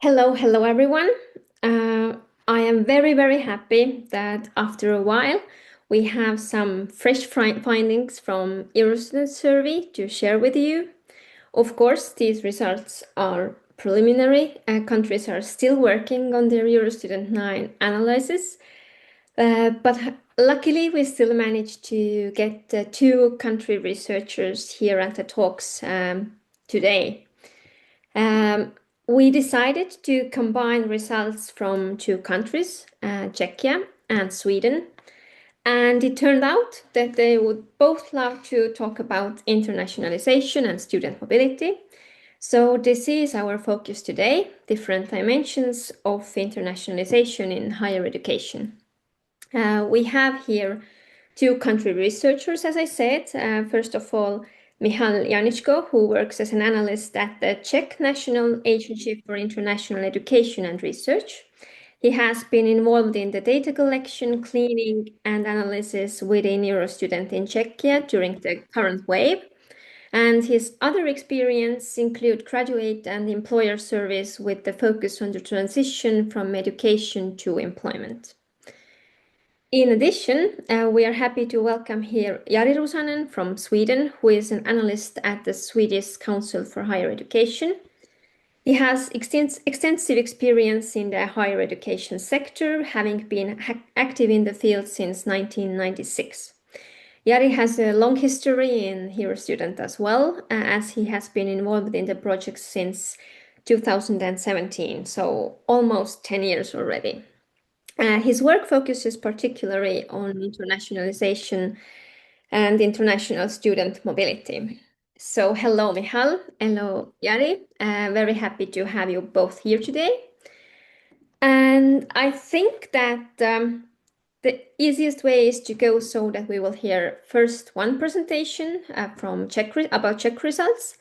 Hello everyone. I am very happy that after a while we have some fresh findings from EUROSTUDENT survey to share with you. Of course, these results are preliminary. Countries are still working on their EUROSTUDENT 9 analysis, but luckily we still managed to get two country researchers here at the talks today. We decided to combine results from two countries, Czechia and Sweden, and it turned out that they would both love to talk about internationalization and student mobility. So this is our focus today, different dimensions of internationalization in higher education. We have here two country researchers, as I said. First of all, Michal Janičko, who works as an analyst at the Czech National Agency for International Education and Research. He has been involved in the data collection, cleaning, and analysis within EUROSTUDENT in Czechia during the current wave. And his other experience include graduate and employer service with the focus on the transition from education to employment. In addition, we are happy to welcome here Jari Rusanen from Sweden, who is an analyst at the Swedish Council for Higher Education. He has extensive experience in the higher education sector, having been active in the field since 1996. Jari has a long history in EUROSTUDENT as well, as he has been involved in the project since 2017, so almost 10 years already. His work focuses particularly on internationalization and international student mobility. So hello, Michal. Hello, Jari. Very happy to have you both here today. And I think that the easiest way is to go so that we will hear first one presentation from about Czech results.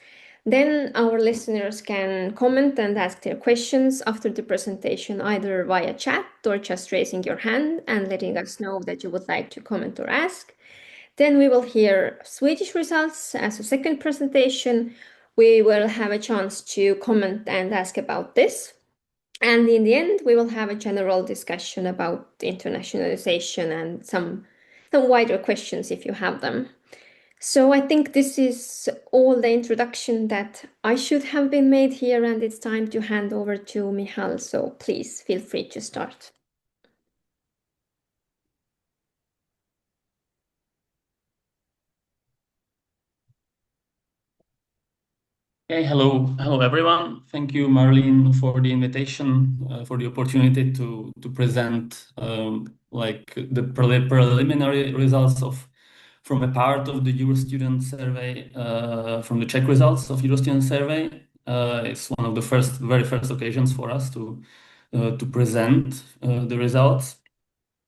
Then our listeners can comment and ask their questions after the presentation, either via chat or just raising your hand and letting us know that you would like to comment or ask. Then we will hear Swedish results as a second presentation. We will have a chance to comment and ask about this. And in the end, we will have a general discussion about internationalization and some wider questions if you have them. So I think this is all the introduction that I should have been made here, and it's time to hand over to Michal. So please feel free to start. Okay, hello everyone. Thank you, Marlene, for the invitation, for the opportunity to present the preliminary results from a part of the EuroStudent survey, from the Czech results of EuroStudent survey. It's one of the very first occasions for us to present the results.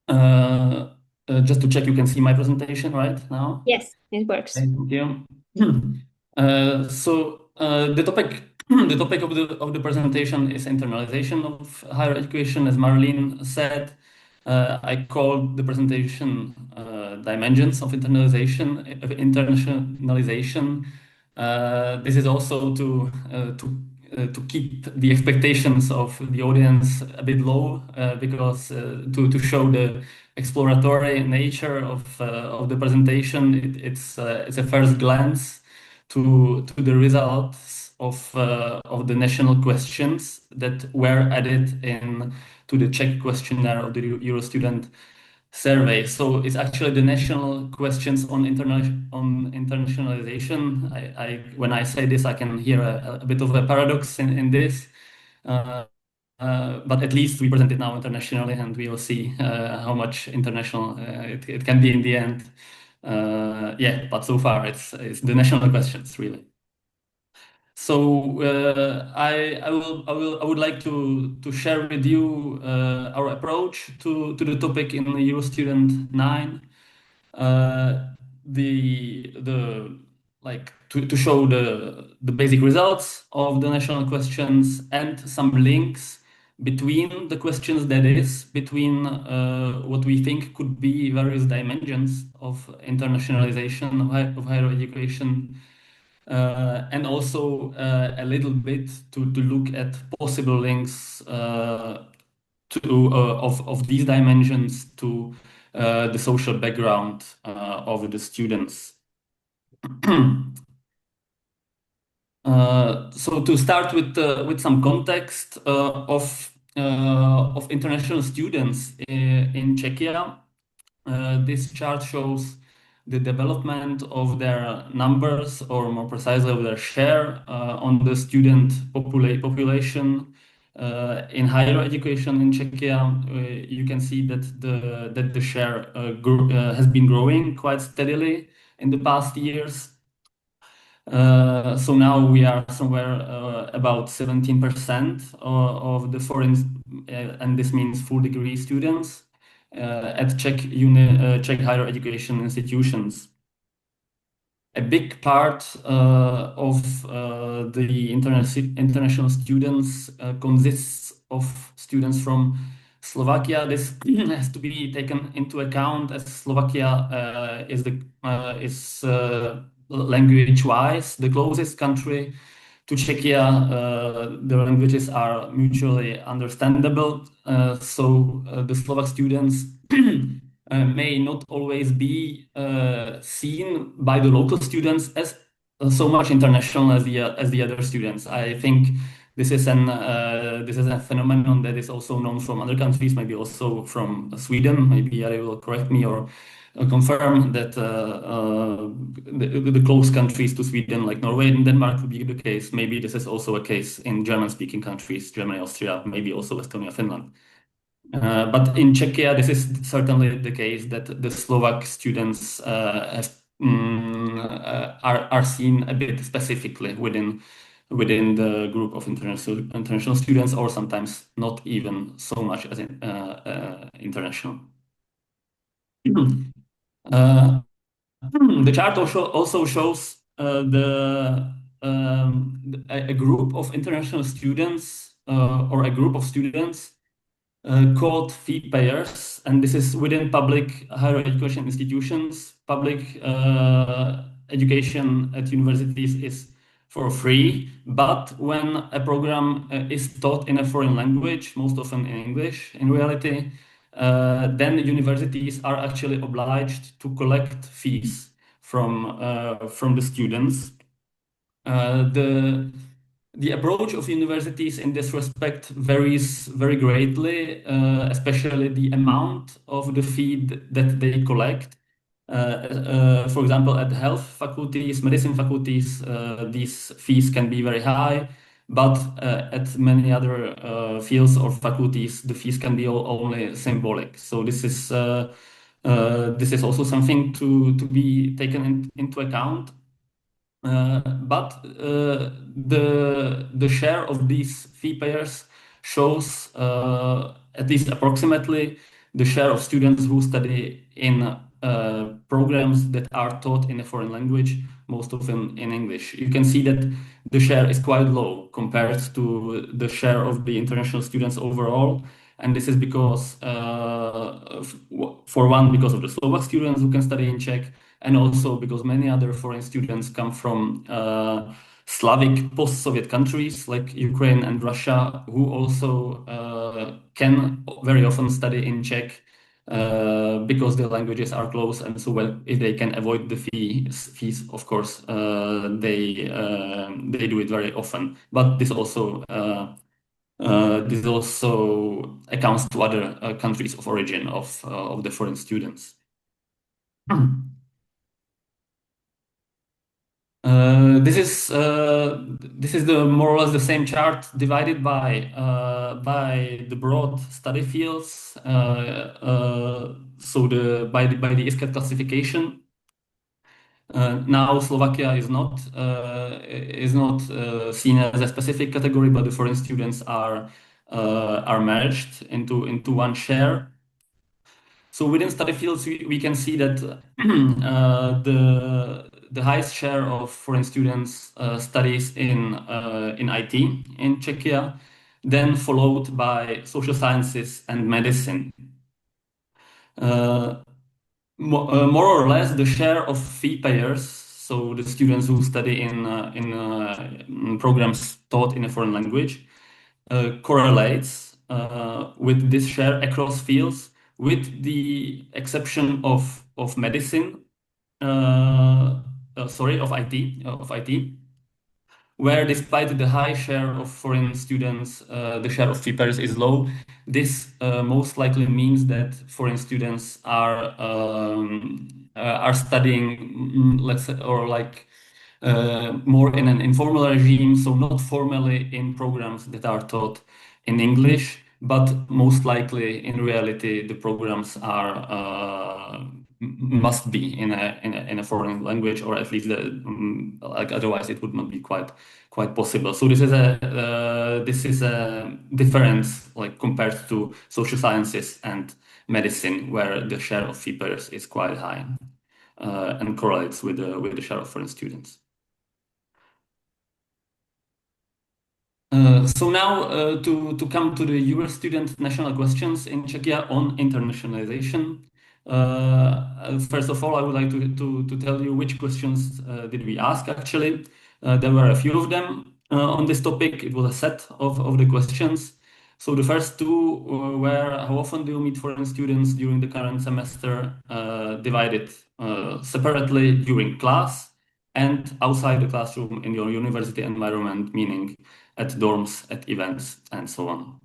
Just to check, you can see my presentation right now? Yes, it works. Okay, thank you. The topic of the presentation is internationalization of higher education, as Marlene said. I called the presentation dimensions of internationalization. This is also to keep the expectations of the audience a bit low, because to show the exploratory nature of the presentation, it's a first glance to the results of the national questions that were added in to the Czech questionnaire of the EuroStudent survey. So it's actually the national questions on internationalization. When I say this, I can hear a bit of a paradox in this. But at least we present it now internationally, and we will see how much international it can be in the end. But so far it's the national questions really. So I would like to share with you our approach to the topic in the EuroStudent 9. To show the basic results of the national questions and some links between the questions, that is, between what we think could be various dimensions of internationalization of higher education and also a little bit to look at possible links of these dimensions to the social background of the students. So to start with some context of international students in Czechia, this chart shows the development of their numbers, or more precisely, of their share on the student population in higher education in Czechia. You can see that the share has been growing quite steadily in the past years. So now we are somewhere about 17% of the foreign, and this means full degree students at Czech higher education institutions. A big part of the international students consists of students from Slovakia. This has to be taken into account, as Slovakia is language-wise the closest country to Czechia. The languages are mutually understandable, so the Slovak students may not always be seen by the local students as so much international as the other students. I think this is a phenomenon that is also known from other countries, maybe also from Sweden. Maybe Ari will correct me or confirm that the close countries to Sweden, like Norway and Denmark, would be the case. Maybe this is also a case in German-speaking countries, Germany, Austria, maybe also Estonia, Finland. But in Czechia, this is certainly the case that the Slovak students are seen a bit specifically within the group of international students, or sometimes not even so much as international. Uh, the chart also shows a group of international students or a group of students called fee payers, and this is within public higher education institutions. Public education at universities is for free, but when a program is taught in a foreign language, most often in English in reality, then universities are actually obliged to collect fees from the students. The approach of universities in this respect varies very greatly, especially the amount of the fee that they collect. For example, at health faculties, medicine faculties, these fees can be very high, but at many other fields or faculties, the fees can be only symbolic. So this is also something to be taken into account. But the share of these fee payers shows at least approximately the share of students who study in programs that are taught in a foreign language, most often in English. You can see that the share is quite low compared to the share of the international students overall. And this is because, for one, because of the Slovak students who can study in Czech, and also because many other foreign students come from Slavic post-Soviet countries like Ukraine and Russia, who also can very often study in Czech because the languages are close, and so well, if they can avoid the fees, of course, they do it very often. But this also accounts to other countries of origin of the foreign students. This is the more or less the same chart divided by the broad study fields. So by the ISCAT classification. Now Slovakia is not seen as a specific category, but the foreign students are merged into one share. So within study fields, we can see that the highest share of foreign students studies in IT in Czechia, then followed by social sciences and medicine. More or less, the share of fee payers, so the students who study in programs taught in a foreign language, correlates with this share across fields, with the exception of medicine, sorry, of IT, where despite the high share of foreign students, the share of FIPERs is low. This most likely means that foreign students are studying, let's say, or like more in an informal regime, so not formally in programs that are taught in English, but most likely in reality the programs are must be in a foreign language, or at least like otherwise it would not be quite possible. So this is a difference like compared to social sciences and medicine, where the share of FIPERs is quite high and correlates with the share of foreign students. So now to come to the EUROSTUDENT national questions in Czechia on internationalization. First of all, I would like to tell you which questions did we ask actually. There were a few of them on this topic. It was a set of the questions. So the first two were: how often do you meet foreign students during the current semester, divided separately during class and outside the classroom in your university environment, meaning at dorms, at events, and so on.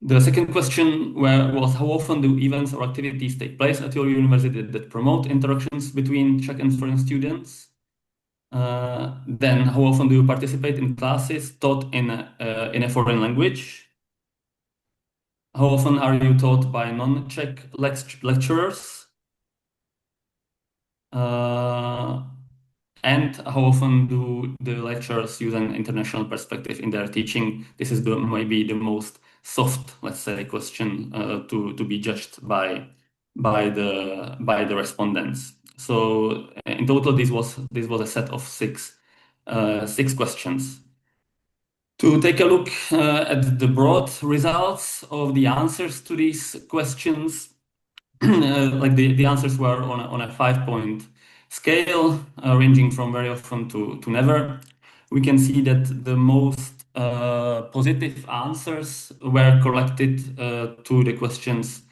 The second question was: how often do events or activities take place at your university that promote interactions between Czech and foreign students? Then, how often do you participate in classes taught in a foreign language? How often are you taught by non-Czech lecturers? And how often do the lecturers use an international perspective in their teaching? This is maybe the most soft, let's say, question to be judged by the respondents. So in total, this was a set of six questions. To take a look at the broad results of the answers to these questions, like the answers were on a 5-point scale, ranging from very often to never. We can see that the most positive answers were collected to the questions,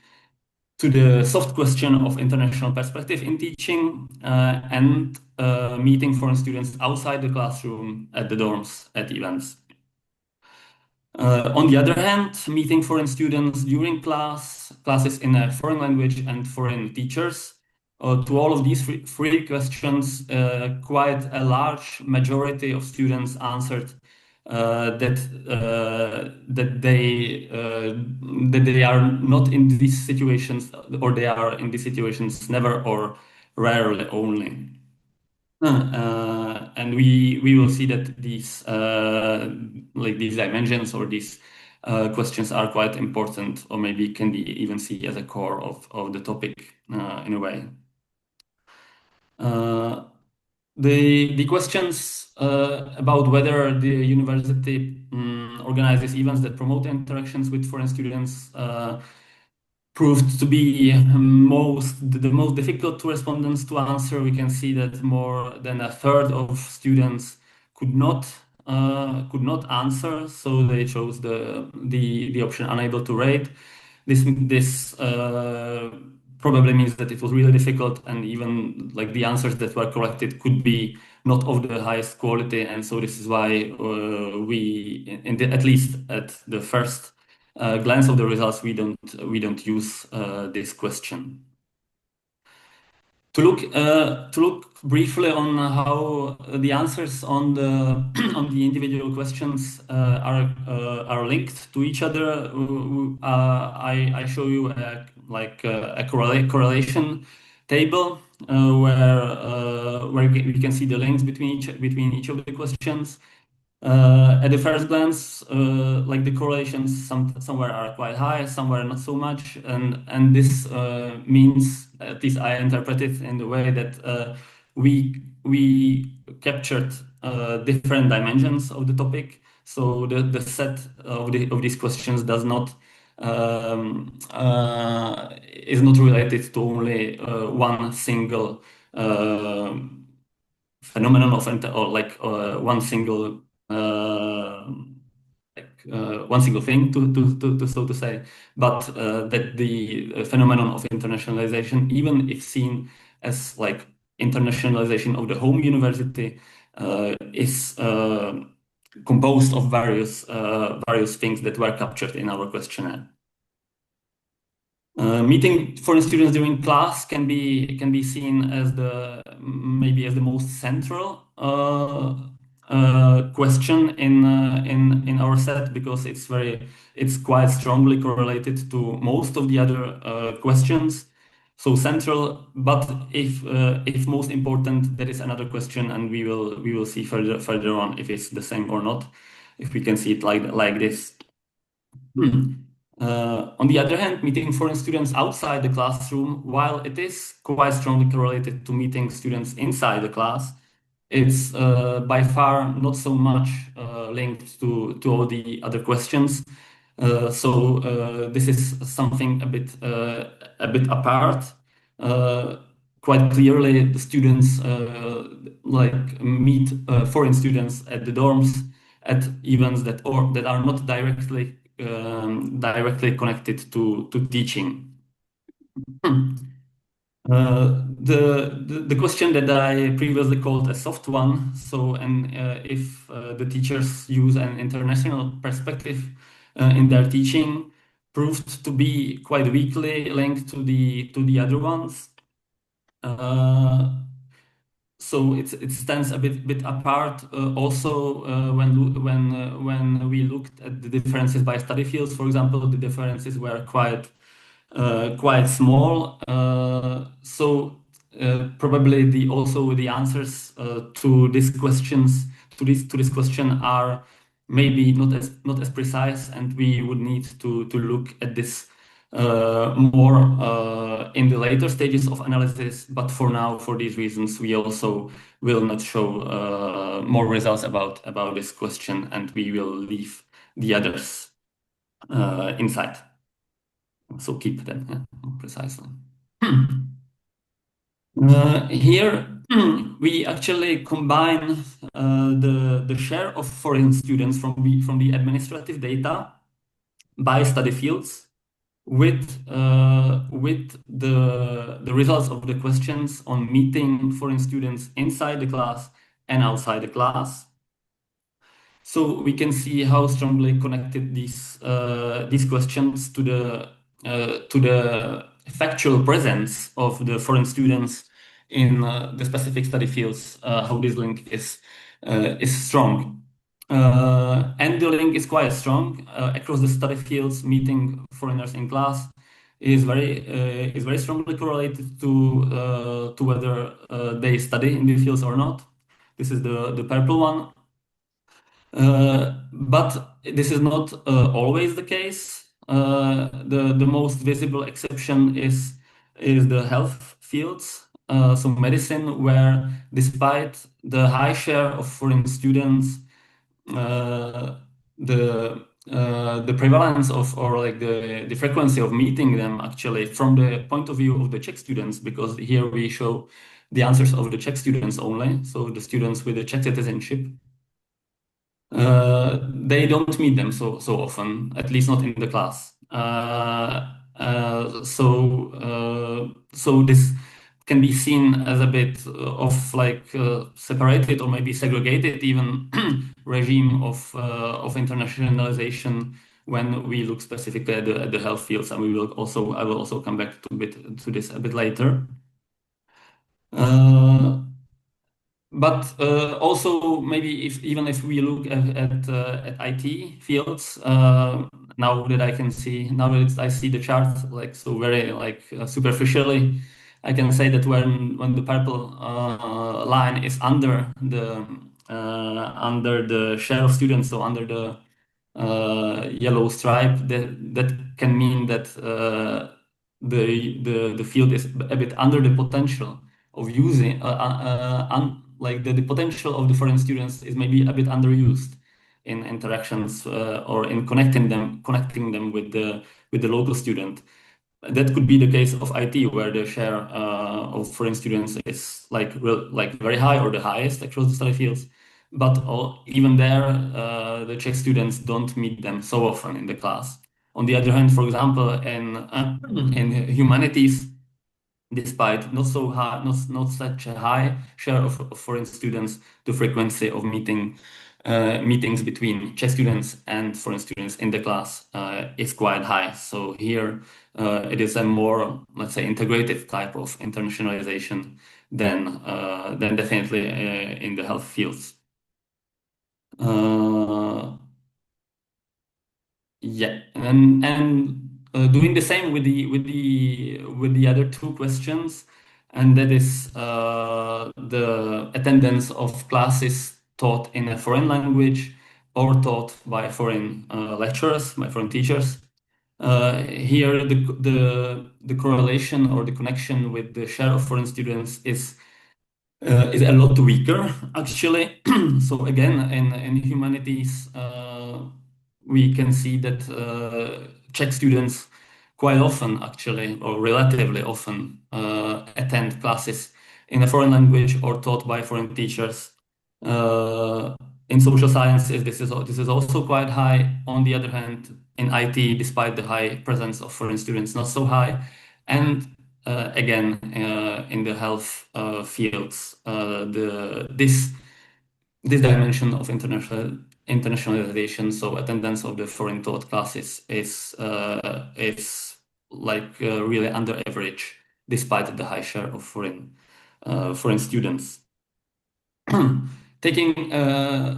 to the soft question of international perspective in teaching and meeting foreign students outside the classroom, at the dorms, at events. On the other hand, meeting foreign students during classes in a foreign language and foreign teachers, to all of these three questions, quite a large majority of students answered that they are not in these situations, or they are in these situations never or rarely only. And we will see that these like these dimensions or these questions are quite important, or maybe can be even seen as a core of the topic in a way. The questions about whether the university organizes events that promote interactions with foreign students proved to be the most difficult to respondents to answer. We can see that more than a third of students could not answer, so they chose the option unable to rate. This probably means that it was really difficult, and even like the answers that were collected could be not of the highest quality, and so this is why at least at the first glance of the results, we don't use this question. To look briefly on how the answers on the on the individual questions are linked to each other, I show you a correlation table where we can see the links between each of the questions. At the first glance, like the correlations somewhere are quite high, somewhere not so much, and this means, at least I interpret it in the way that we captured different dimensions of the topic. So the set of these questions does not is not related to only one single phenomenon of or like one single one single thing to so to say, but that the phenomenon of internationalization, even if seen as like internationalization of the home university, is composed of various things that were captured in our questionnaire. Meeting foreign students during class can be seen as maybe as the most central question in our set, because it's quite strongly correlated to most of the other questions. So central, but if most important, there is another question, and we will see further on if it's the same or not, if we can see it like this. On the other hand, meeting foreign students outside the classroom, while it is quite strongly correlated to meeting students inside the class, it's by far not so much linked to all the other questions. So this is something a bit apart. Uh, Quite clearly, the students like meet foreign students at the dorms at events that are not directly connected to teaching. The question that I previously called a soft one, so and if the teachers use an international perspective in their teaching, proved to be quite weakly linked to the other ones. So it stands a bit apart. Also, when we looked at the differences by study fields, for example, the differences were quite small. So probably also the answers to these questions to this question are maybe not as precise, and we would need to look at this more in the later stages of analysis. But for now, for these reasons, we also will not show more results about this question, and we will leave the others inside. So keep them, yeah, precisely. Here we actually combine the share of foreign students from the administrative data by study fields with the results of the questions on meeting foreign students inside the class and outside the class. So we can see how strongly connected these questions to the factual presence of the foreign students in the specific study fields. How this link is strong, and the link is quite strong across the study fields. Meeting foreigners in class is very strongly correlated to whether they study in these fields or not. This is the purple one. But this is not always the case. The most visible exception is the health fields, so medicine, where despite the high share of foreign students, uh, the prevalence of, or like the frequency of meeting them, actually from the point of view of the Czech students, because here we show the answers of the Czech students only, so the students with the Czech citizenship. They don't meet them so often, at least not in the class. So this can be seen as a bit of like separated or maybe segregated even regime of internationalization when we look specifically at the health fields, and I will also come back to this a bit later. But also maybe even if we look at IT fields, now that I see the chart like so very like superficially, I can say that when the purple line is under the share of students, so under the yellow stripe, that can mean that the field is a bit under the potential of using like the potential of the foreign students is maybe a bit underused in interactions or in connecting them with the local student. that could be the case of IT, where the share of foreign students is like very high or the highest across the study fields. But even there, the Czech students don't meet them so often in the class. On the other hand, for example, in humanities, despite not so high, not such a high share of foreign students, the frequency of meetings between Czech students and foreign students in the class is quite high. So here it is a more, let's say, integrated type of internationalization than definitely in the health fields. Uh, Yeah, and doing the same with the other two questions, and that is the attendance of classes taught in a foreign language or taught by foreign lecturers, by foreign teachers. Here, the correlation or the connection with the share of foreign students is a lot weaker, actually. So again, in humanities, we can see that Czech students quite often, actually, or relatively often, attend classes in a foreign language or taught by foreign teachers. Uh, in social sciences, this is also quite high. On the other hand, in IT, despite the high presence of foreign students, not so high. And again, in the health fields, this dimension of internationalization, so attendance of the foreign taught classes, is like really under average, despite the high share of foreign students. Taking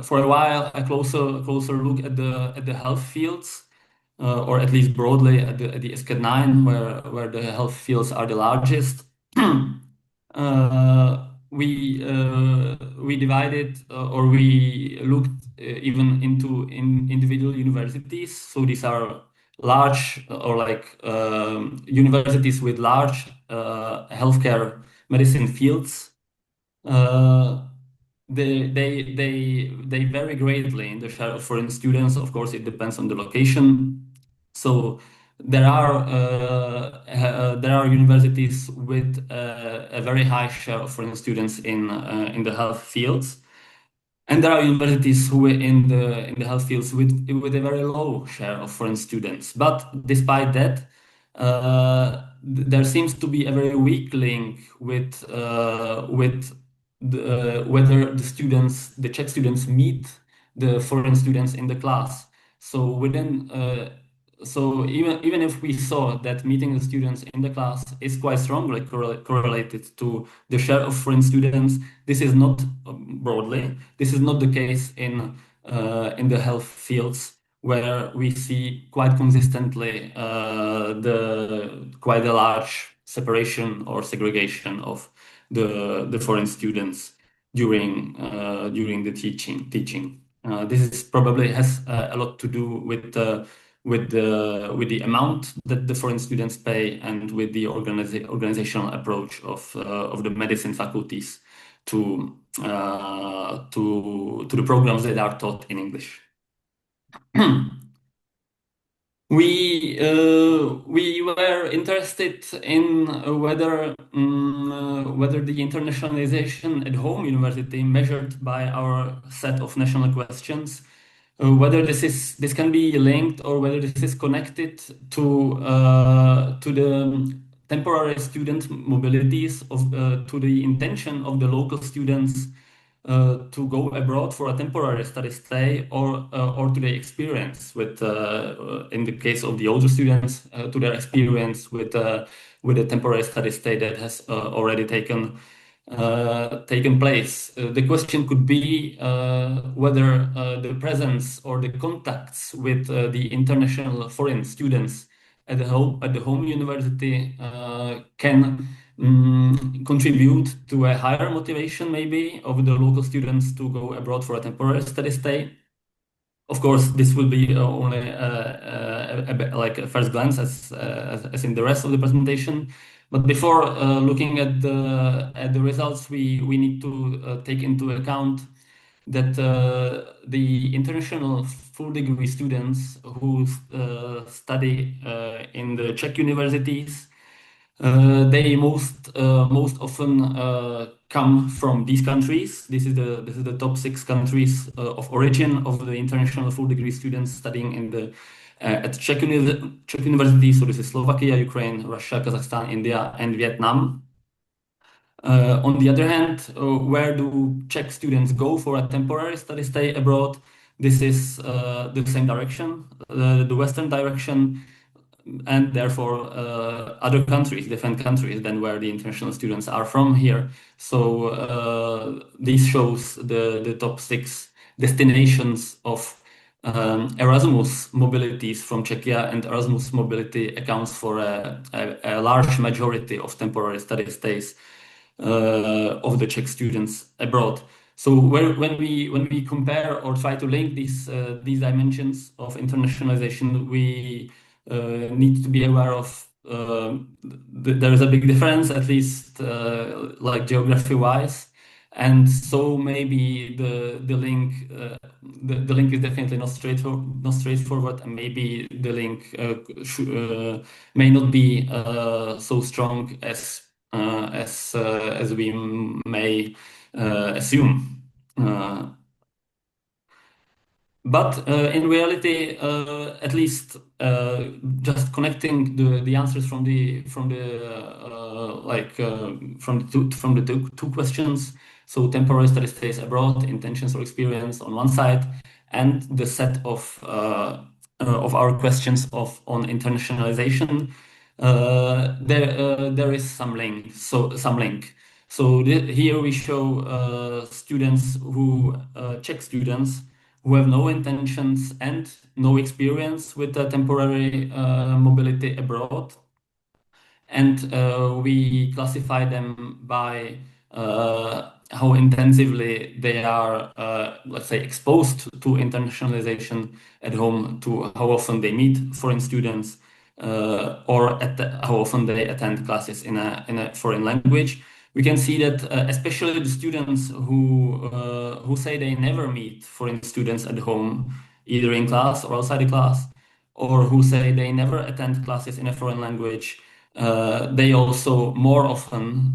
for a while a closer look at the health fields, or at least broadly at the SCAD9, where the health fields are the largest. We divided or we looked even into individual universities. So these are large or like universities with large healthcare medicine fields. Uh, they vary greatly in the share of foreign students. Of course, it depends on the location. So there are universities with a very high share of foreign students in the health fields, and there are universities who in the health fields with a very low share of foreign students. But despite that, there seems to be a very weak link with whether the Czech students meet the foreign students in the class. So even if we saw that meeting the students in the class is quite strongly correlated to the share of foreign students, this is not broadly. This is not the case in the health fields, where we see quite consistently the quite a large separation or segregation of the foreign students during the teaching. This is probably has a lot to do with the amount that the foreign students pay, and with the organizational approach of the medicine faculties to the programs that are taught in English. We were interested in whether the internationalization at home university, measured by our set of national questions, whether this can be linked, or whether this is connected to the temporary student mobilities to the intention of the local students to go abroad for a temporary study stay, or to their experience in the case of the older students, to their experience with a temporary study stay that has already taken place. The question could be whether the presence or the contacts with the international foreign students at the home university can contribute to a higher motivation, maybe, of the local students to go abroad for a temporary study stay. Of course, this will be only like a first glance, as in the rest of the presentation. But before looking at the results, we need to take into account that the international full degree students who study in the Czech universities, they most often come from these countries. This is the top 6 countries of origin of the international full degree students studying in the at Czech universities. So this is Slovakia, Ukraine, Russia, Kazakhstan, India, and Vietnam. On the other hand, where do Czech students go for a temporary study stay abroad? This is the same direction, the Western direction, and therefore other countries, different countries than where the international students are from here. So this shows the top 6 destinations of Erasmus mobilities from Czechia, and Erasmus mobility accounts for a large majority of temporary study stays of the Czech students abroad. So when we compare or try to link these dimensions of internationalization, we need to be aware of there is a big difference, at least like geography wise. And so maybe the link the link is definitely not straightforward, and maybe the link may not be so strong as we may assume. But in reality, at least just connecting the answers from the two questions. So temporary study stays abroad, intentions or experience on one side, and the set of our questions on internationalization. There is some link. Here we show students who Czech students who have no intentions and no experience with temporary mobility abroad. And we classify them by how intensively they are, let's say, exposed to internationalization at home, to how often they meet foreign students, or how often they attend classes in a foreign language. We can see that especially the students who say they never meet foreign students at home, either in class or outside the class, or who say they never attend classes in a foreign language, they also more often,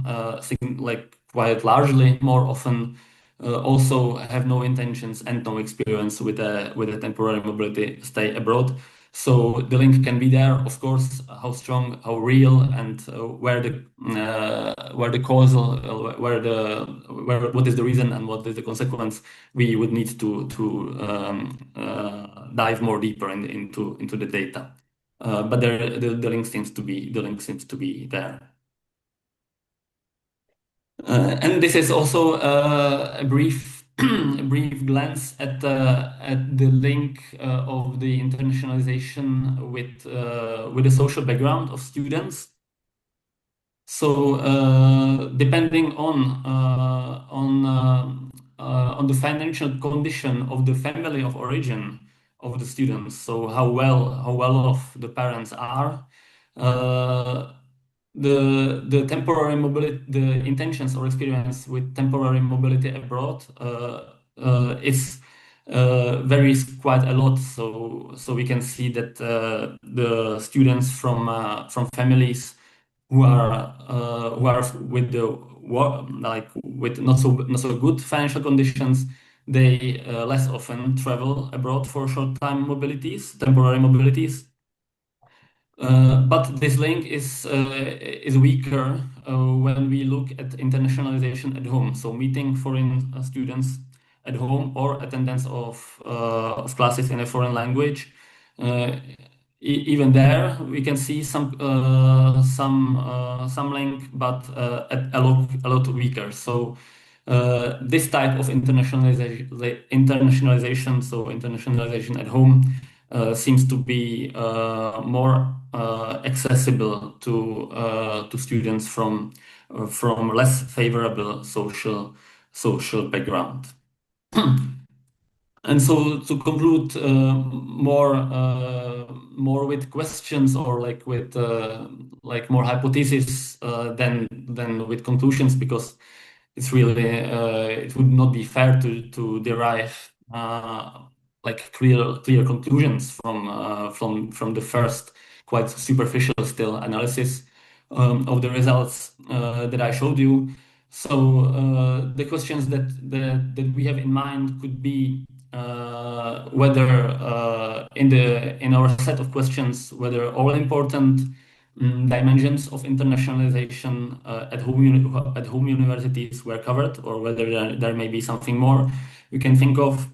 like quite largely more often, also have no intentions and no experience with a temporary mobility stay abroad. So the link can be there, of course. How strong, how real, and where the causal, what is the reason and what is the consequence? We would need to dive more deeper into the data. But the link seems to be there. And this is also a brief a brief glance at the link of the internationalization with the social background of students. So depending on the financial condition of the family of origin of the students, so how well off the parents are, uh, the temporary mobility, the intentions or experience with temporary mobility abroad is varies quite a lot. So we can see that the students from families who are with the like with not so good financial conditions, they less often travel abroad for short time mobilities, temporary mobilities. But this link is weaker when we look at internationalization at home. So meeting foreign students at home or attendance of classes in a foreign language. Even there, we can see some link, but a lot weaker. So this type of internationalization, so internationalization at home, seems to be more accessible to students from less favorable social background. And so to conclude, more with questions, or like with like more hypotheses than with conclusions, because it's really it would not be fair to derive like clear conclusions from the first quite superficial still analysis of the results that I showed you. So the questions that we have in mind could be whether in our set of questions, whether all important dimensions of internationalization at home universities were covered, or whether there may be something more we can think of.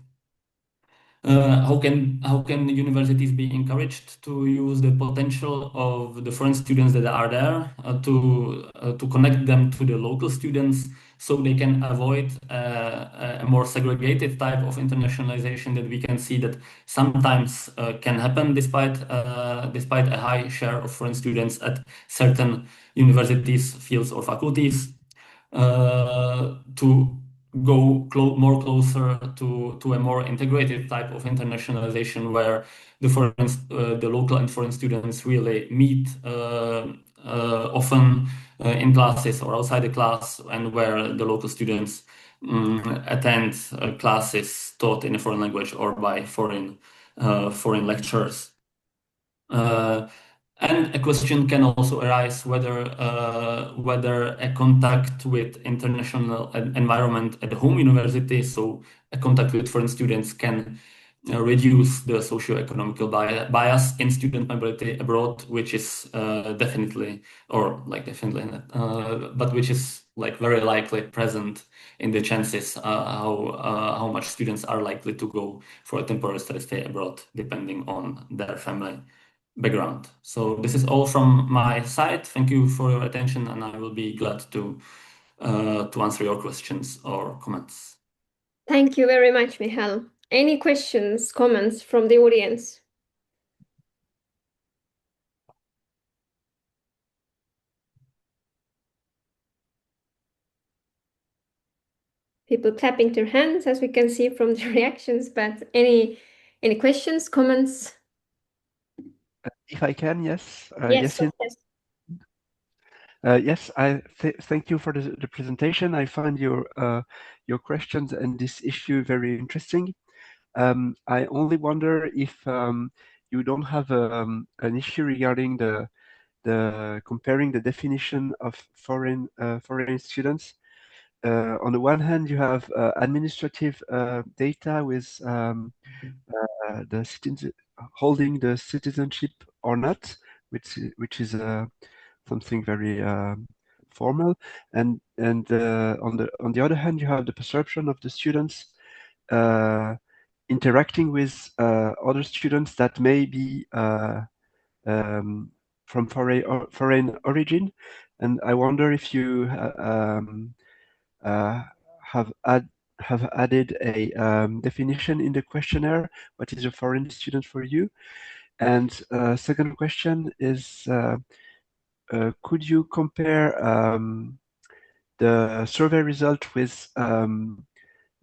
How can universities be encouraged to use the potential of the foreign students that are there to connect them to the local students so they can avoid a more segregated type of internationalization that we can see that sometimes can happen despite a high share of foreign students at certain universities, fields, or faculties, to go more closer to a more integrated type of internationalization where the local and foreign students really meet often in classes or outside the class, and where the local students attend classes taught in a foreign language or by foreign lecturers. And a question can also arise whether a contact with international environment at the home university, so a contact with foreign students, can reduce the socio-economical bias in student mobility abroad, which is definitely, or like definitely, but which is like very likely present in the chances how much students are likely to go for a temporary study stay abroad, depending on their family background. So this is all from my side. Thank you for your attention, and I will be glad to answer your questions or comments. Thank you very much, Michal. Any questions, comments from the audience? People clapping their hands, as we can see from the reactions, but any questions, comments? If I can, yes. Yes, of course. Yes, I thank you for the presentation. I find your questions and this issue very interesting. I only wonder if you don't have an issue regarding the comparing the definition of foreign students. On the one hand, you have administrative data with the citizens holding the citizenship or not, which is something very formal, and on the other hand, you have the perception of the students interacting with other students that may be from foreign origin, and I wonder if you have added a definition in the questionnaire. What is a foreign student for you? And second question is, could you compare the survey result with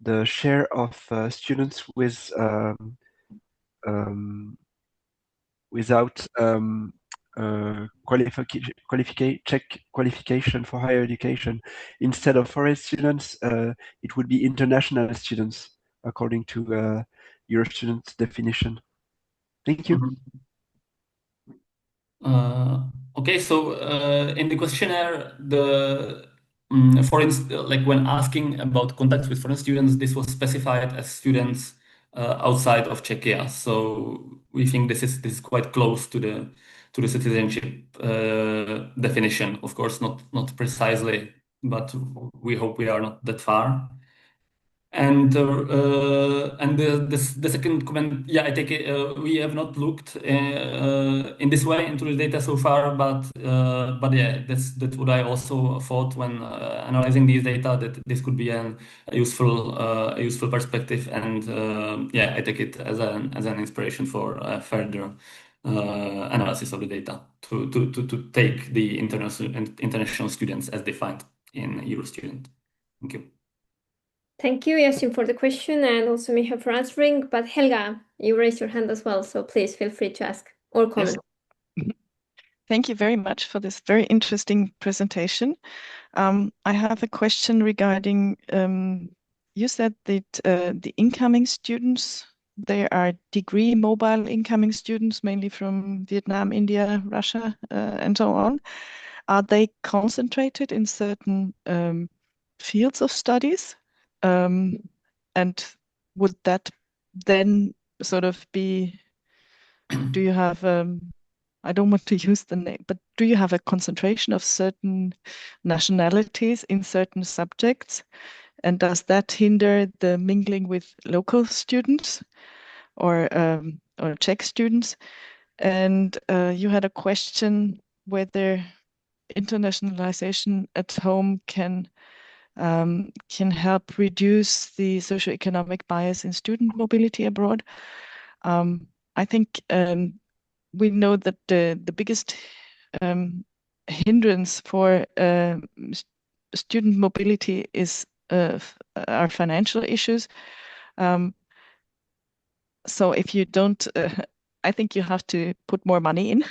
the share of students with without qualification for higher education? Instead of foreign students, it would be international students, according to EUROSTUDENT definition. Thank you. Okay, so in the questionnaire, like when asking about contacts with foreign students, this was specified as students outside of Czechia. So we think this is quite close to the citizenship definition. Of course, not precisely, but we hope we are not that far. And the second comment, yeah, I take it we have not looked in this way into the data so far, but yeah, that's what I also thought when analyzing these data, that this could be a useful perspective, and yeah, I take it as an inspiration for further analysis of the data to take the international students as defined in EUROSTUDENT. Thank you. Thank you, Yasin, for the question, and also Miha for answering. But Helga, you raised your hand as well, so please feel free to ask or comment. Yes. Thank you very much for this very interesting presentation. I have a question regarding, you said that the incoming students, they are degree mobile incoming students, mainly from Vietnam, India, Russia, and so on. Are they concentrated in certain fields of studies? And would that then sort of be, do you have, I don't want to use the name, but do you have a concentration of certain nationalities in certain subjects? And does that hinder the mingling with local students or Czech students? And you had a question whether internationalization at home can help reduce the socioeconomic bias in student mobility abroad. I think we know that the biggest hindrance for student mobility is our financial issues. So if you don't, I think you have to put more money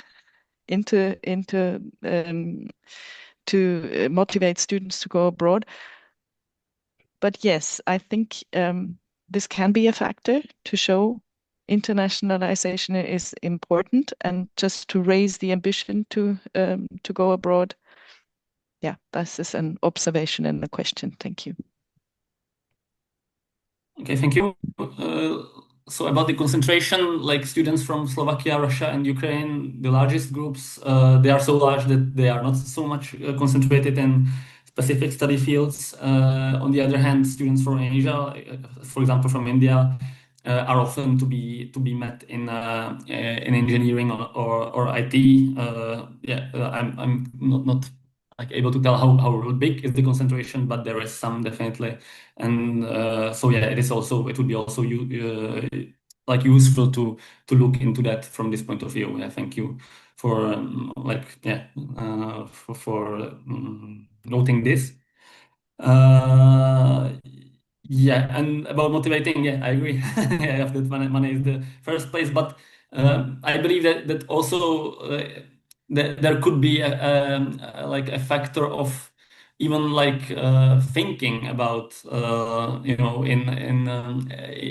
into to motivate students to go abroad. But yes, I think this can be a factor to show internationalization is important and just to raise the ambition to go abroad. Yeah, this is an observation and a question. Thank you. Okay, thank you. So about the concentration, like students from Slovakia, Russia, and Ukraine, the largest groups, they are so large that they are not so much concentrated in specific study fields. On the other hand, students from Asia, for example, from India, are often to be met in engineering or IT. I'm not like able to tell how big is the concentration, but there is some definitely. And so yeah, it would be also like useful to look into that from this point of view. Yeah, thank you for noting this. Uh, yeah, and about motivating, yeah, I agree. Yeah, that money is the first place, but I believe that also there could be like a factor of even like thinking about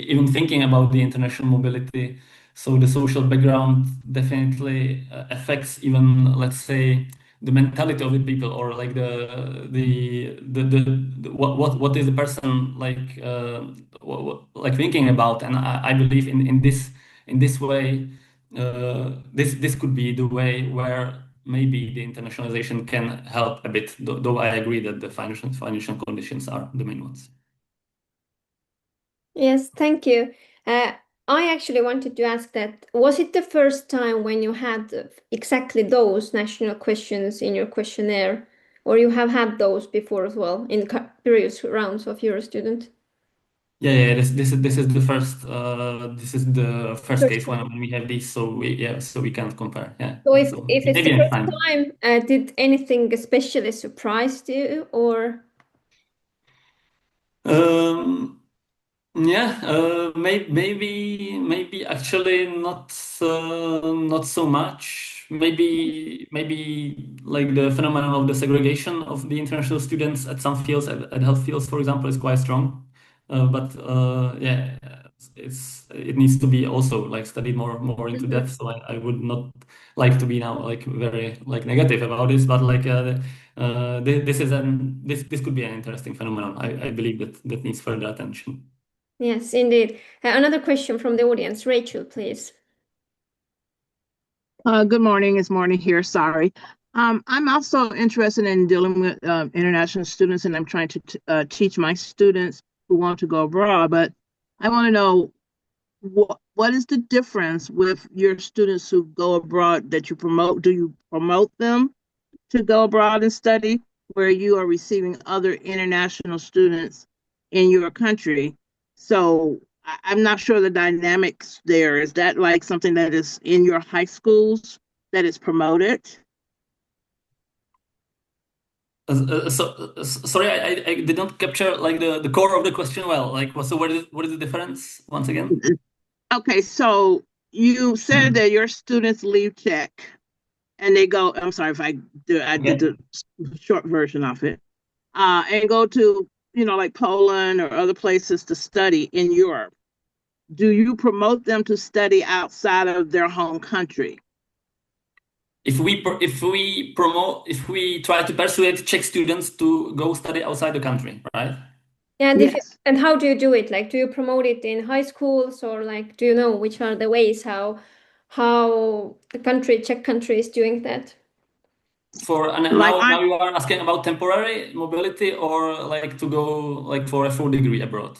even thinking about the international mobility. So the social background definitely affects even, let's say, the mentality of the people, or like the what is the person like like thinking about. And I believe in this way, this could be the way where maybe the internationalization can help a bit, though I agree that the financial conditions are the main ones. Yes, thank you. I actually wanted to ask that, was it the first time when you had exactly those national questions in your questionnaire, or you have had those before as well in previous rounds of Eurostudent? Yeah, this is the first First case time. when we have these, so we can't compare. Yeah, So so if it's maybe the next first time. time, did anything especially surprise you, or? Um, Yeah, maybe actually not so much. Maybe like the phenomenon of the segregation of the international students at some fields, at health fields, for example, is quite strong. But yeah, it needs to be also like studied more into Mhm. depth. So I would not like to be now like very like negative about this, but like this could be an interesting phenomenon. I believe that needs further attention. Yes, indeed. Another question from the audience. Rachel, please. Good morning. It's morning here. Sorry. I'm also interested in dealing with international students, and I'm trying to teach my students who want to go abroad. But I want to know what is the difference with your students who go abroad that you promote? Do you promote them to go abroad and study, where you are receiving other international students in your country? So I'm not sure the dynamics there. Is that like something that is in your high schools that is promoted? Sorry, I did not capture like the core of the question well. Like, so what is the difference once again? Okay, so you said that your students leave Czech and they go. I'm sorry if I did the short version of it, and go to like Poland or other places to study in Europe. Do you promote them to study outside of their home country? If we try to persuade Czech students to go study outside the country, right? Yeah, Yes. and how do you do it? Like, do you promote it in high schools, or like, do you know which are the ways how the Czech country is doing that? Now you are asking about temporary mobility, or like to go like for a full degree abroad?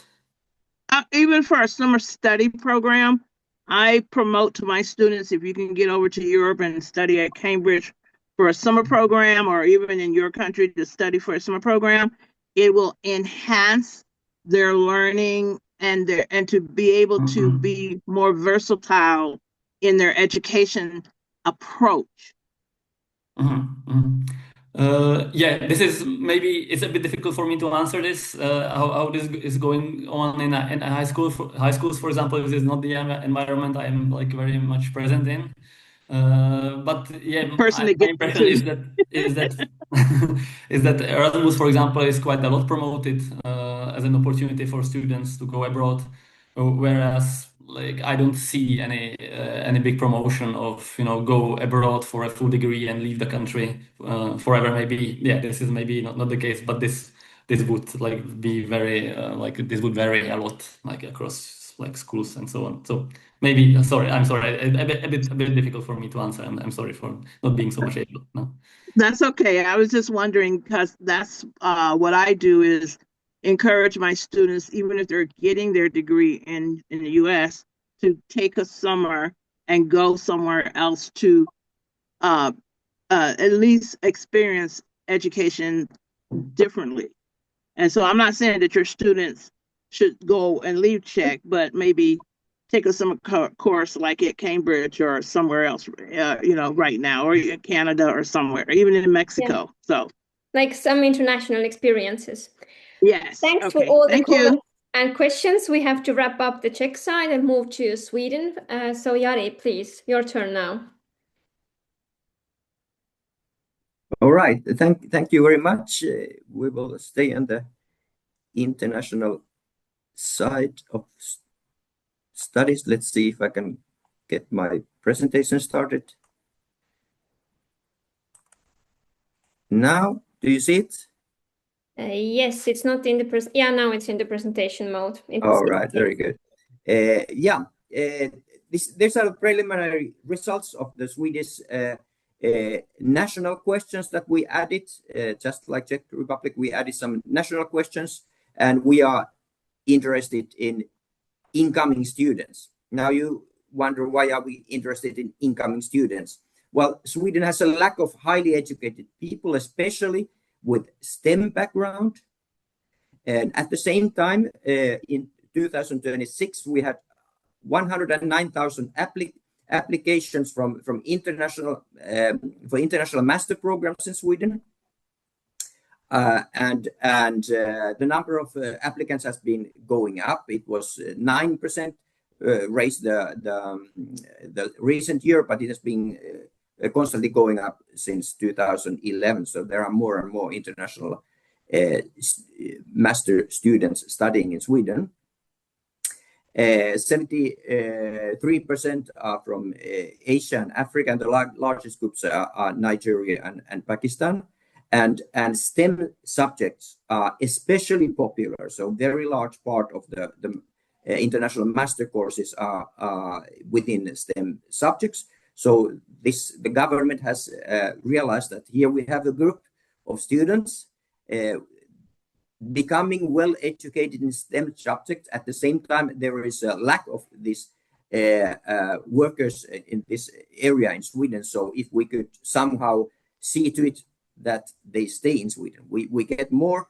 Even for a summer study program, I promote to my students, if you can get over to Europe and study at Cambridge for a summer program, or even in your country to study for a summer program, it will enhance their learning and to be able to be more versatile in their education approach. Yeah, this is maybe it's a bit difficult for me to answer this. How this is going on in a high school. High schools, for example, this is not the environment I am like very much present in. But yeah, Person that my gets impression into is that is that Erasmus, for example, is quite a lot promoted as an opportunity for students to go abroad, whereas like I don't see any big promotion of go abroad for a full degree and leave the country forever. Maybe this is maybe not the case, but this would like be very like this would vary a lot like across like schools and so on. So maybe I'm sorry, a bit difficult for me to answer. I'm sorry for not being so much able. No. That's okay. I was just wondering because that's what I do is encourage my students, even if they're getting their degree in the US, to take a summer and go somewhere else to at least experience education differently. And so I'm not saying that your students should go and leave Czech, but maybe take a summer course like at Cambridge or somewhere else, right now, or in Canada or somewhere, even in Mexico. Yeah. So, like some international experiences. Yes. Thanks okay. for all Thank the comments you. and questions. We have to wrap up the Czech side and move to Sweden. So Jari, please, your turn now. All right. Thank you very much. We will stay on the international side of studies. Let's see if I can get my presentation started. Now, do you see it? Yes, it's not in the now it's in the presentation mode. All right, very good. These are preliminary results of the Swedish national questions that we added. Just like Czech Republic, we added some national questions, and we are interested in incoming students. Now you wonder, why are we interested in incoming students? Well, Sweden has a lack of highly educated people, especially with STEM background. And at the same time, in 2026, we had 109,000 applications from international for international master programs in Sweden. And the number of applicants has been going up. It was 9% raised the recent year, but it has been constantly going up since 2011. So there are more and more international master students studying in Sweden. 73% are from Asia and Africa, and the largest groups are Nigeria and Pakistan. And STEM subjects are especially popular. So very large part of the international master courses are within STEM subjects. So the government has realized that here we have a group of students becoming well educated in STEM subjects. At the same time, there is a lack of these workers in this area in Sweden. So if we could somehow see to it that they stay in Sweden, we get more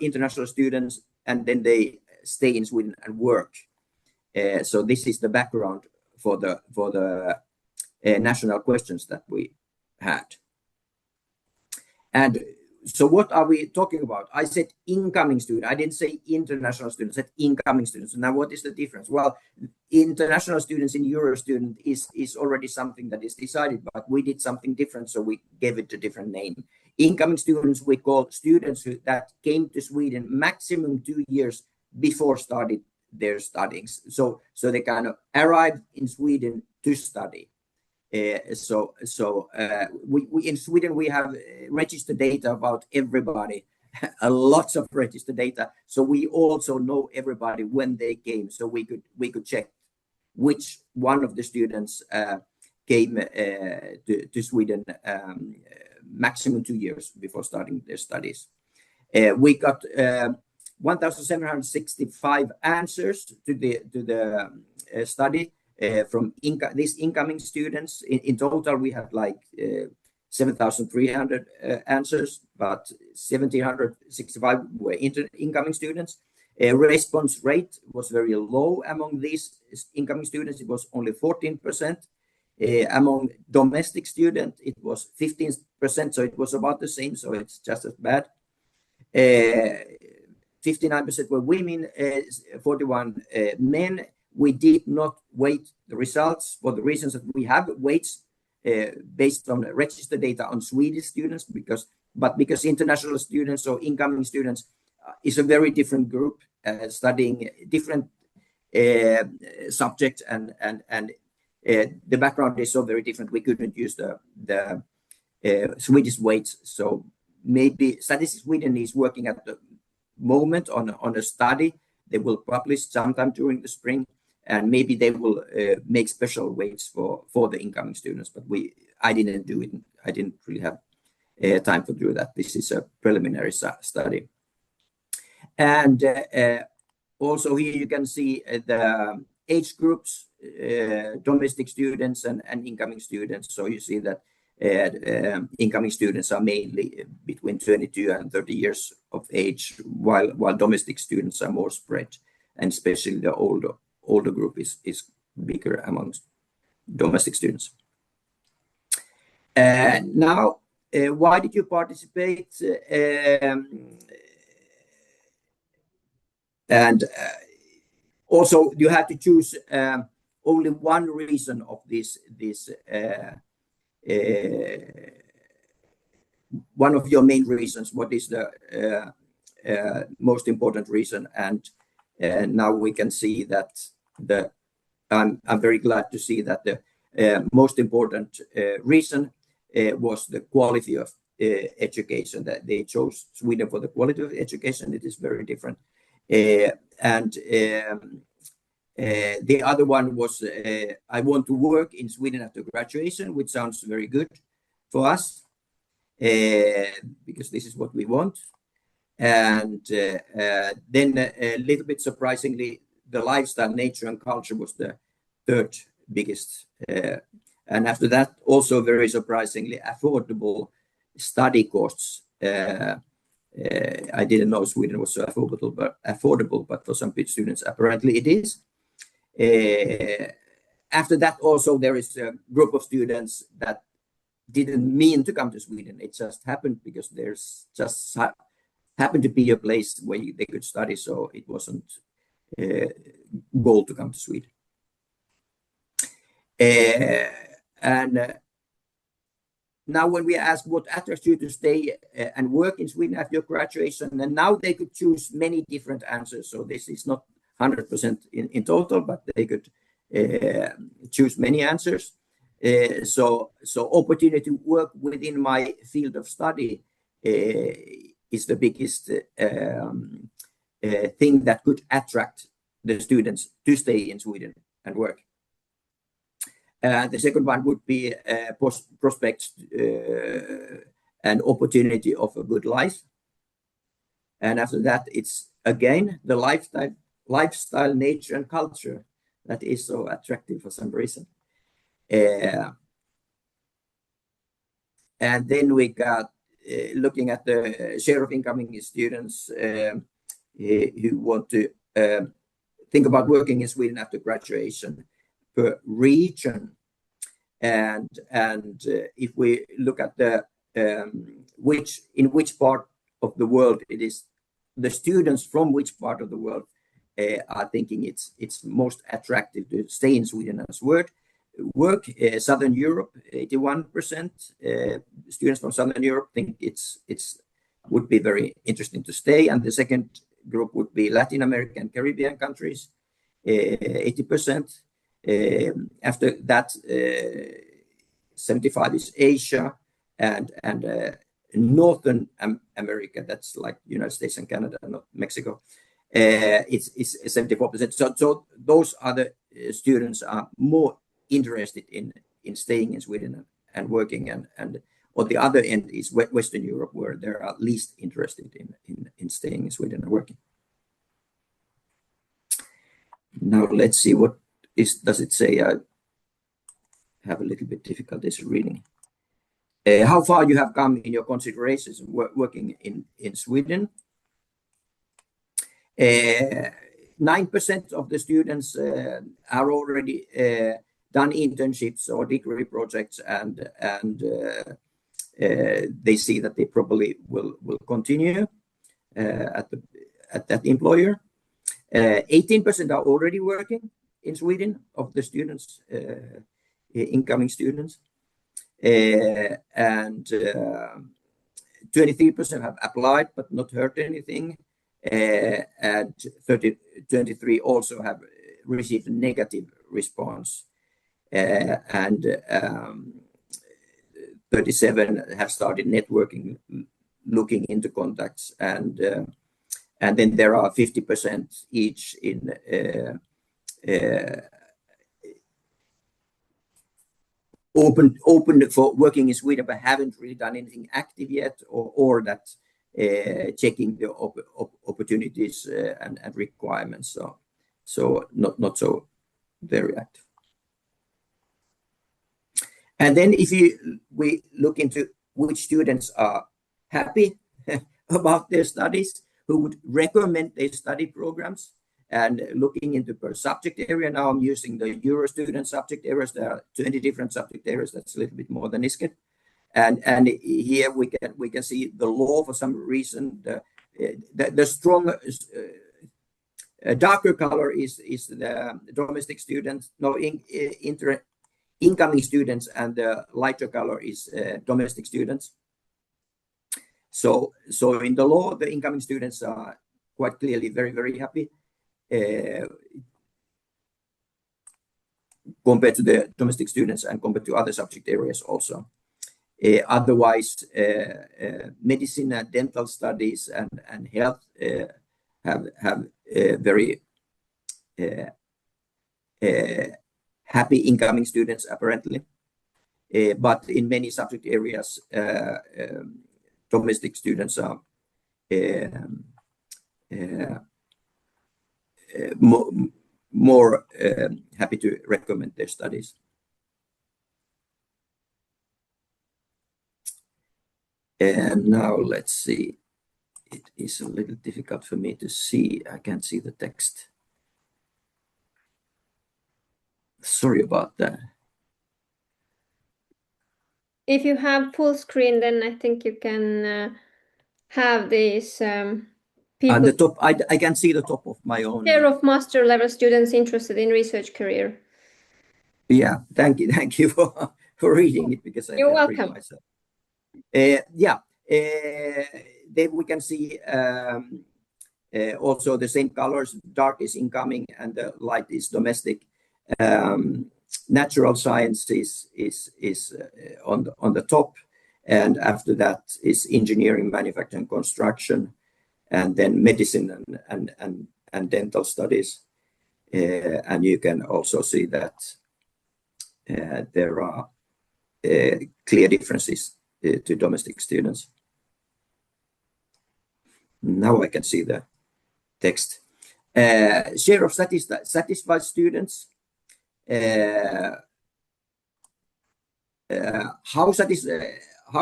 international students, and then they stay in Sweden and work. So this is the background for the national questions that we had. And so what are we talking about? I said incoming student. I didn't say international students. I said incoming students. Now, what is the difference? Well, international students in EUROSTUDENT is already something that is decided, but we did something different, so we gave it a different name. Incoming students we call students that came to Sweden maximum 2 years before started their studies. So they kind of arrived in Sweden to study. We in Sweden we have registered data about everybody, a lots of registered data. So we also know everybody when they came. So we could check which one of the students came to Sweden maximum 2 years before starting their studies. We got 1,765 answers to the study. From these incoming students. In total, we had like 7,300 answers, but 1,765 were incoming students. Response rate was very low among these incoming students. It was only 14%. Among domestic students, it was 15%, so it was about the same, so it's just as bad. 59% were women, 41 men. We did not weight the results for the reasons that we have weights based on registered data on Swedish students, because international students or incoming students is a very different group studying different subjects, and the background is so very different. We couldn't use the Swedish weights, so maybe Statistics Sweden is working at the moment on a study. They will publish sometime during the spring, and maybe they will make special weights for the incoming students, but I didn't do it. I didn't really have time to do that. This is a preliminary study. And also here you can see the age groups, domestic students and incoming students. So you see that incoming students are mainly between 22 and 30 years of age, while domestic students are more spread, and especially the older group is bigger amongst domestic students. Now, why did you participate? And also, you have to choose only one reason of this one of your main reasons. What is the most important reason? And now we can see that I'm very glad to see that the most important reason was the quality of education, that they chose Sweden for the quality of education. It is very different. And the other one was I want to work in Sweden after graduation, which sounds very good for us because this is what we want. And then a little bit surprisingly, the lifestyle, nature and culture was the third biggest. And after that, also very surprisingly, affordable study costs. I didn't know Sweden was so affordable, but for some students, apparently it is. After that, also there is a group of students that didn't mean to come to Sweden. It just happened because there's just happened to be a place where they could study, so it wasn't a goal to come to Sweden. And now when we ask what attracts you to stay and work in Sweden after your graduation, and now they could choose many different answers. So this is not 100% in total, but they could choose many answers. So opportunity to work within my field of study is the biggest thing that could attract the students to stay in Sweden and work. The second one would be prospects and opportunity of a good life. And after that, it's again the lifestyle, nature, and culture that is so attractive for some reason. And then we got looking at the share of incoming students who want to think about working in Sweden after graduation per region. And if we look at the in which part of the world it is, the students from which part of the world are thinking it's most attractive to stay in Sweden as work. Southern Europe, 81% students from Southern Europe think it's would be very interesting to stay, and the second group would be Latin American and Caribbean countries, 80%. After that, 75 is Asia, and Northern America, that's like United States and Canada, not Mexico. It's 74%. So those other students are more interested in staying in Sweden and working, and on the other end is Western Europe, where they are least interested in staying in Sweden and working. Now let's see, what does it say? I have a little bit difficulties reading. How far you have come in your considerations working in Sweden? 9% of the students are already done internships or degree projects, and they see that they probably will continue at that employer. 18% are already working in Sweden of the students, incoming students, and 23% have applied but not heard anything, and 23 also have received a negative response, and 37 have started networking, looking into contacts, and then there are 50% each in open for working in Sweden, but haven't really done anything active yet, or that checking the opportunities and requirements. So not so very active. And then if we look into which students are happy about their studies, who would recommend their study programs, and looking into per subject area. Now I'm using the EUROSTUDENT subject areas. There are 20 different subject areas. That's a little bit more than ISKET. And here we can see the law for some reason. The strong darker color is the domestic students, incoming students, and the lighter color is domestic students. So in the law, the incoming students are quite clearly very, very happy compared to the domestic students and compared to other subject areas also. Otherwise, medicine and dental studies and health have very happy incoming students apparently. But in many subject areas, domestic students are more happy to recommend their studies. And now let's see. It is a little difficult for me to see. I can't see the text. Sorry about that. If you have full screen, then I think you can have these people. And the top, I can see the top of my own. Share of master level students interested in research career. Yeah, thank you for reading it, because You're can't welcome. read myself. Then we can see also the same colors. Dark is incoming and the light is domestic. Natural science is on the top, and after that is engineering, manufacturing, construction, and then medicine and dental studies. And you can also see that there are clear differences to domestic students. Now I can see the text. Share of satisfied students. How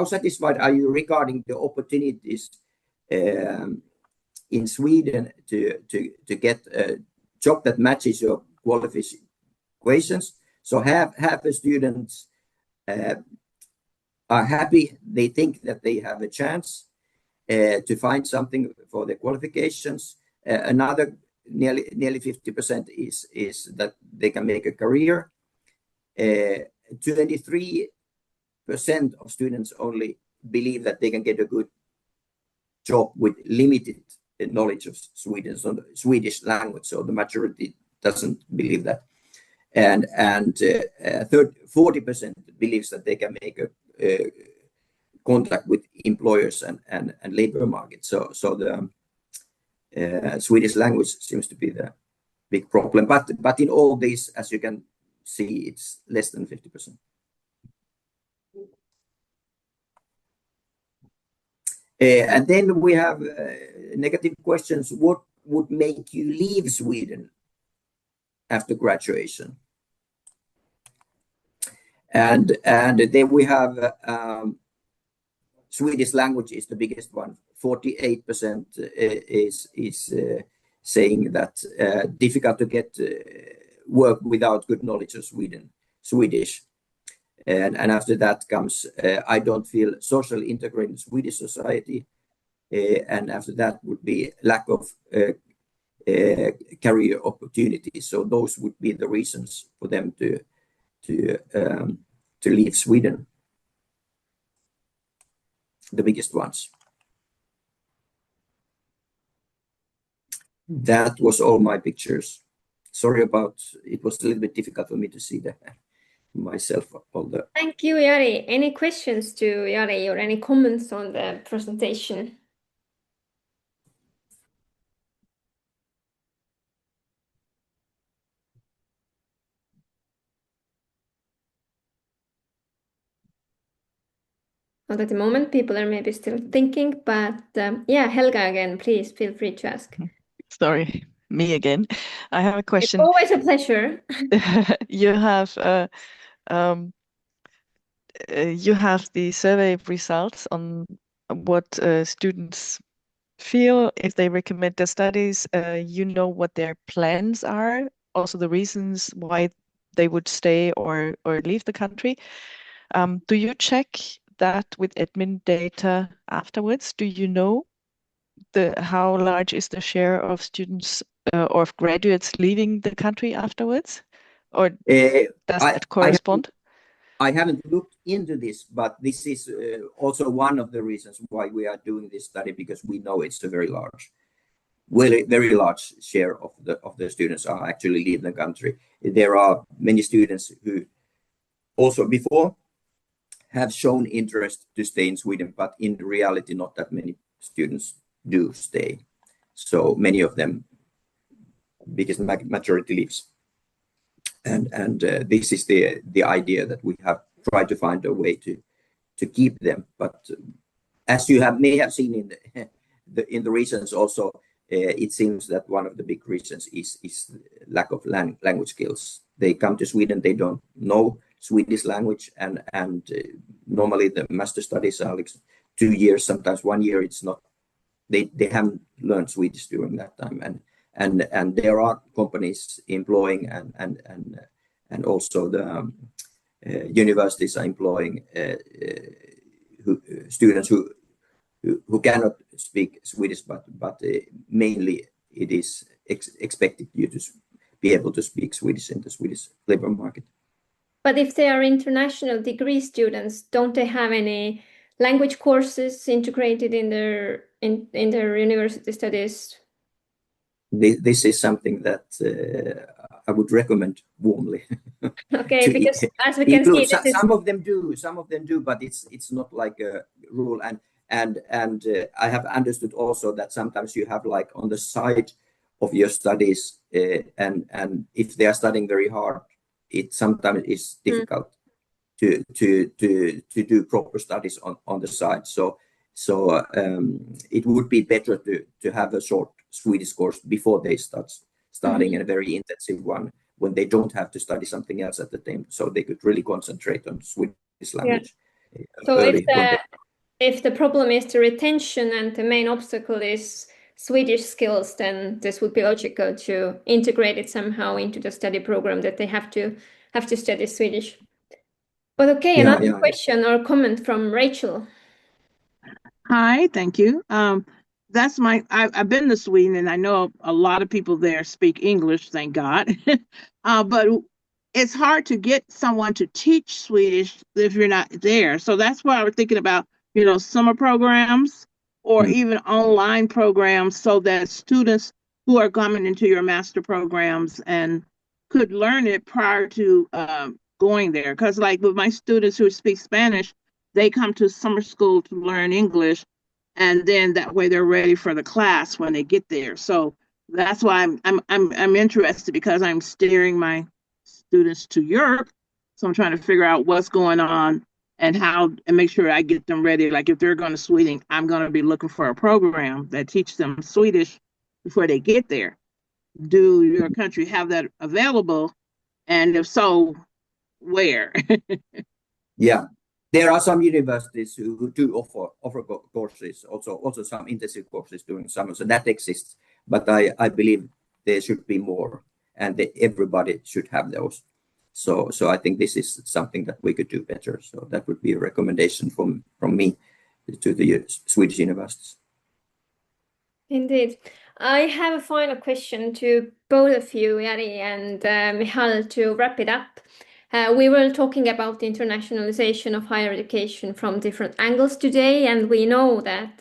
satisfied are you regarding the opportunities in Sweden to get a job that matches your qualifications? So half the students are happy. They think that they have a chance to find something for their qualifications. Another nearly 50% is that they can make a career. 23% of students only believe that they can get a good job with limited knowledge of Swedish language. So the majority doesn't believe that. And 40% believes that they can make a contact with employers and labor market. So the Swedish language seems to be the big problem. But in all these, as you can see, it's less than 50%. And then we have negative questions. What would make you leave Sweden after graduation? And then we have Swedish language is the biggest one. 48% is saying that difficult to get work without good knowledge of Swedish. And after that comes, I don't feel socially integrated in Swedish society. And after that would be lack of career opportunities. So those would be the reasons for them to leave Sweden. The biggest ones. That was all my pictures. Sorry about it was a little bit difficult for me to see that myself. Thank you, Jari. Any questions to Jari or any comments on the presentation? Not at the moment, people are maybe still thinking, but yeah, Helga again, please feel free to ask. Sorry, me again. I have a It's question. always a pleasure. You have the survey results on what students feel if they recommend their studies. You know what their plans are, also the reasons why they would stay or leave the country. Do you check that with admin data afterwards? Do you know how large is the share of students or of graduates leaving the country afterwards? Or does that correspond? I haven't looked into this, but this is also one of the reasons why we are doing this study, because we know it's a very large share of the students are actually leaving the country. There are many students who also before have shown interest to stay in Sweden, but in reality, not that many students do stay. So many of them, biggest majority leaves. And this is the idea that we have tried to find a way to keep them. But as you may have seen in the reasons also, it seems that one of the big reasons is lack of language skills. They come to Sweden, they don't know Swedish language, and normally the master studies are like 2 years, sometimes 1 year. It's not they haven't learned Swedish during that time, and there are companies employing and also the universities are employing students who cannot speak Swedish, but mainly it is expected you to be able to speak Swedish in the Swedish labor market. But if they are international degree students, don't they have any language courses integrated in their university studies? This is something that I would recommend warmly. Okay, because as we can see, some of them do, but it's not like a rule. And I have understood also that sometimes you have like on the side of your studies, and if they are studying very hard, it sometimes is difficult to do proper studies on the side. So it would be better to have a short Swedish course before they start studying a very intensive one, when they don't have to study something else at the time, so they could really concentrate on Swedish language. Yeah. So if the problem is the retention and the main obstacle is Swedish skills, then this would be logical to integrate it somehow into the study program, that they have to study Swedish. But okay, Yeah, another yeah. question or comment from Rachel. Hi, thank you. I've been to Sweden and I know a lot of people there speak English, thank God. But it's hard to get someone to teach Swedish if you're not there. So that's why I was thinking about, summer programs or Mm. even online programs so that students who are coming into your master programs and could learn it prior to going there. Because like with my students who speak Spanish, they come to summer school to learn English, and then that way they're ready for the class when they get there. So that's why I'm interested, because I'm steering my students to Europe. So I'm trying to figure out what's going on and how, and make sure I get them ready. Like if they're going to Sweden, I'm going to be looking for a program that teaches them Swedish before they get there. Do your country have that available? And if so, where? Yeah, there are some universities who do offer courses, also some intensive courses during summer, so that exists. But I believe there should be more, and everybody should have those. So I think this is something that we could do better. So that would be a recommendation from me to the Swedish universities. Indeed. I have a final question to both of you, Jari and Michal, to wrap it up. We were talking about the internationalization of higher education from different angles today, and we know that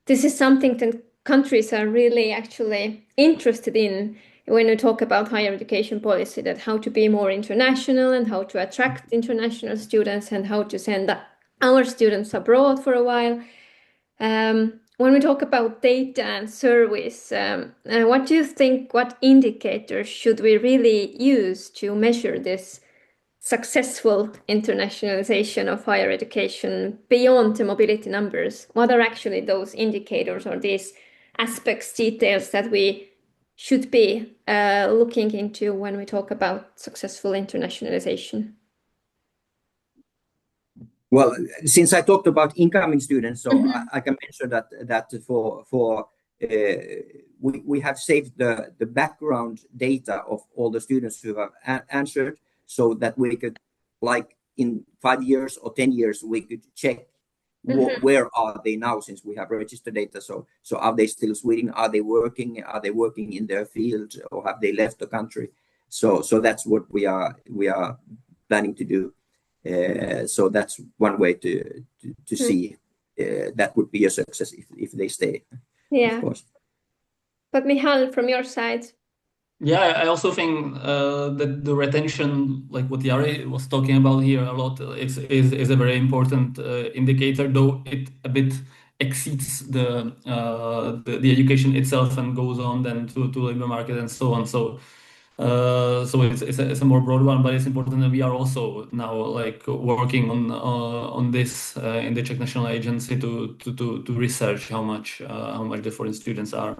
this is something that countries are really actually interested in when we talk about higher education policy, that how to be more international and how to attract international students and how to send our students abroad for a while. When we talk about data and service, what do you think, what indicators should we really use to measure this successful internationalization of higher education beyond the mobility numbers? What are actually those indicators or these aspects, details that we should be looking into when we talk about successful internationalization? Well, since I talked about incoming students, so I can mention that for we have saved the background data of all the students who have answered, so that we could, like in 5 years or 10 years, we could check where are they now, since we have registered data. So are they still Sweden? Are they working? Are they working in their field, or have they left the country? So that's what we are planning to do. So that's one way to see that would be a success if they stay, Yeah. of course. But Michal, from your side. Yeah, I also think that the retention, like what Jari was talking about here a lot, is a very important indicator, though it a bit exceeds the education itself and goes on then to labor market and so on. So it's a more broad one, but it's important that we are also now like working on this in the Czech National Agency to research how much the foreign students are.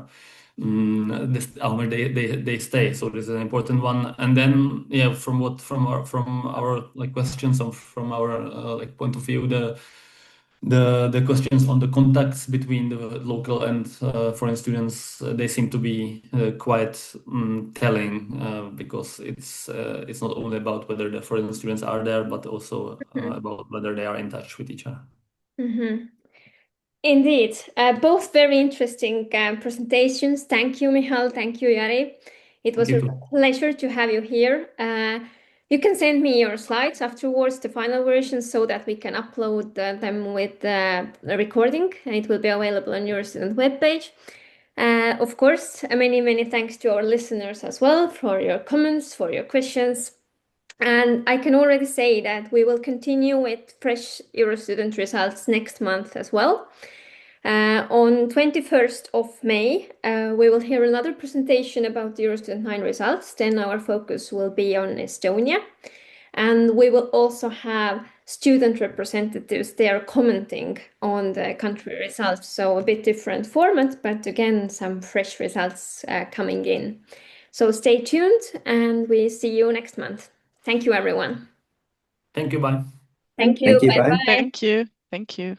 How much they stay. So this is an important one. And then from our like questions from our like point of view, the questions on the contacts between the local and foreign students, they seem to be quite telling, because it's not only about whether the foreign students are there, but also about whether they are in touch with each other. Indeed, both very interesting presentations. Thank you, Michal. Thank you, Jari. It was a pleasure to have you here. You can send me your slides afterwards, the final version, so that we can upload them with the recording. It will be available on Eurostudent webpage. Of course, many thanks to our listeners as well for your comments, for your questions. And I can already say that we will continue with fresh Eurostudent results next month as well. On 21st of May, we will hear another presentation about the Eurostudent 9 results. Then our focus will be on Estonia. And we will also have student representatives there commenting on the country results. So a bit different format, but again, some fresh results coming in. So stay tuned and we see you next month. Thank you, everyone. Thank you. Bye. Thank you. Bye-bye. Thank you. Thank you.